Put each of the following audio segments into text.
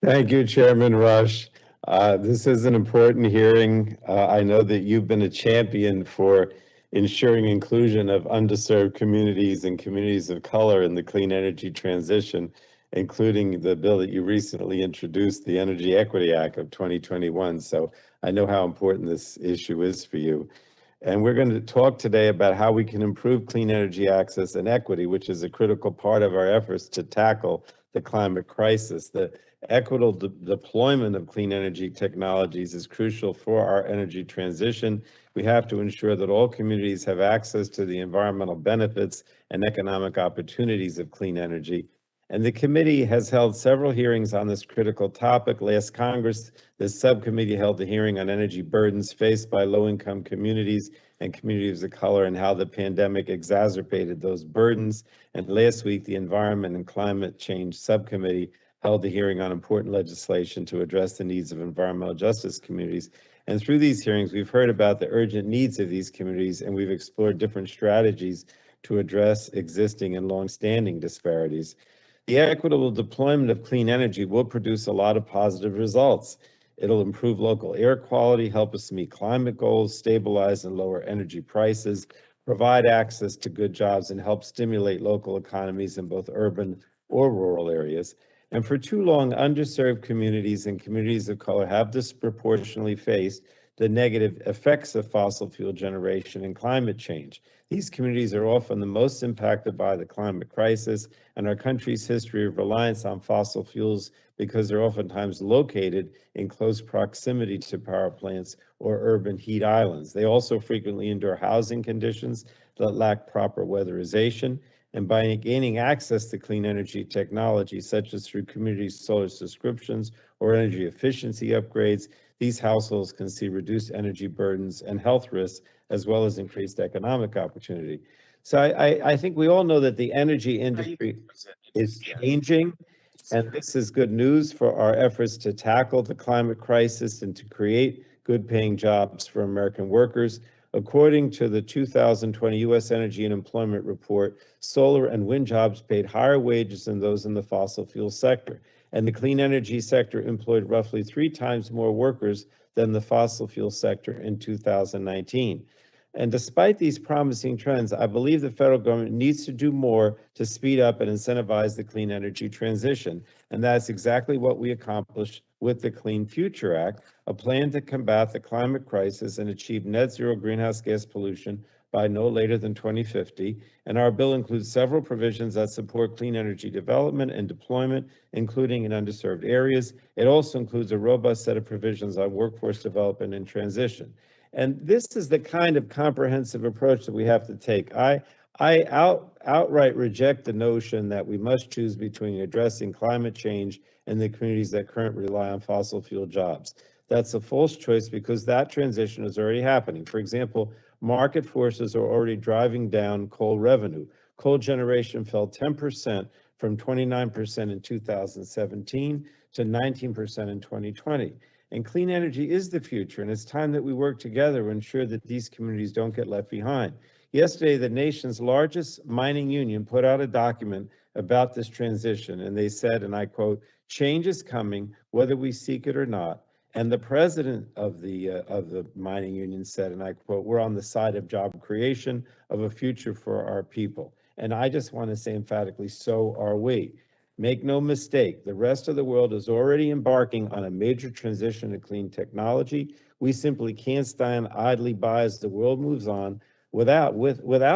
Thank you, Chairman Rush. This is an important hearing. I know that you've been a champion for ensuring inclusion of underserved communities and communities of color in the clean energy transition, including the bill that you recently introduced, the Energy Equity Act of 2021. So I know how important this issue is for you. And we're going to talk today about how we can improve clean energy access and equity, which is a critical part of our efforts to tackle the climate crisis. The equitable deployment of clean energy technologies is crucial for our energy transition. We have to ensure that all communities have access to the environmental benefits and economic opportunities of clean energy. And the committee has held several hearings on this critical topic. Last Congress, the subcommittee held a hearing on energy burdens faced by low-income communities and communities of color and how the pandemic exacerbated those burdens. And last week, the Environment and Climate Change Subcommittee held a hearing on important legislation to address the needs of environmental justice communities. And through these hearings, we've heard about the urgent needs of these communities, and we've explored different strategies to address existing and longstanding disparities. The equitable deployment of clean energy will produce a lot of positive results. It'll improve local air quality, help us meet climate goals, stabilize and lower energy prices, provide access to good jobs, and help stimulate local economies in both urban or rural areas. And for too long, underserved communities and communities of color have disproportionately faced the negative effects of fossil fuel generation and climate change. These communities are often the most impacted by the climate crisis and our country's history of reliance on fossil fuels because they're oftentimes located in close proximity to power plants or urban heat islands. They also frequently endure housing conditions that lack proper weatherization. And by gaining access to clean energy technology, such as through community solar subscriptions or energy efficiency upgrades, these households can see reduced energy burdens and health risks, as well as increased economic opportunity. So I think we all know that the energy industry is changing, and this is good news for our efforts to tackle the climate crisis and to create good paying jobs for American workers. According to the 2020 U.S. Energy and Employment Report, solar and wind jobs paid higher wages than those in the fossil fuel sector. And the clean energy sector employed roughly 3 times more workers than the fossil fuel sector in 2019. And despite these promising trends, I believe the federal government needs to do more to speed up and incentivize the clean energy transition. And that's exactly what we accomplished with the Clean Future Act, a plan to combat the climate crisis and achieve net zero greenhouse gas pollution by no later than 2050. And our bill includes several provisions that support clean energy development and deployment, including in underserved areas. It also includes a robust set of provisions on workforce development and transition. And this is the kind of comprehensive approach that we have to take. I outright reject the notion that we must choose between addressing climate change and the communities that currently rely on fossil fuel jobs. That's a false choice because that transition is already happening. For example, market forces are already driving down coal revenue. Coal generation fell 10% from 29% in 2017 to 19% in 2020. And clean energy is the future, and it's time that we work together to ensure that these communities don't get left behind. Yesterday, the nation's largest mining union put out a document about this transition, and they said, and I quote, "Change is coming, whether we seek it or not." And the president of the mining union said, and I quote, "We're on the side of job creation, of a future for our people." And I just want to say emphatically, so are we. Make no mistake, the rest of the world is already embarking on a major transition to clean technology. We simply can't stand idly by as the world moves on without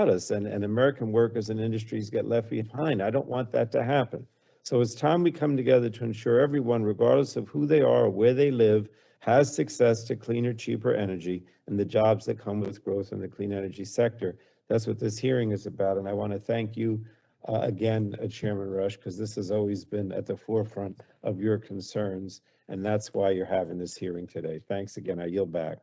us, and American workers and industries get left behind. I don't want that to happen. So it's time we come together to ensure everyone, regardless of who they are or where they live, has success to cleaner, cheaper energy and the jobs that come with growth in the clean energy sector. That's what this hearing is about, and I want to thank you again, Chairman Rush, because this has always been at the forefront of your concerns, and that's why you're having this hearing today. Thanks again. I yield back.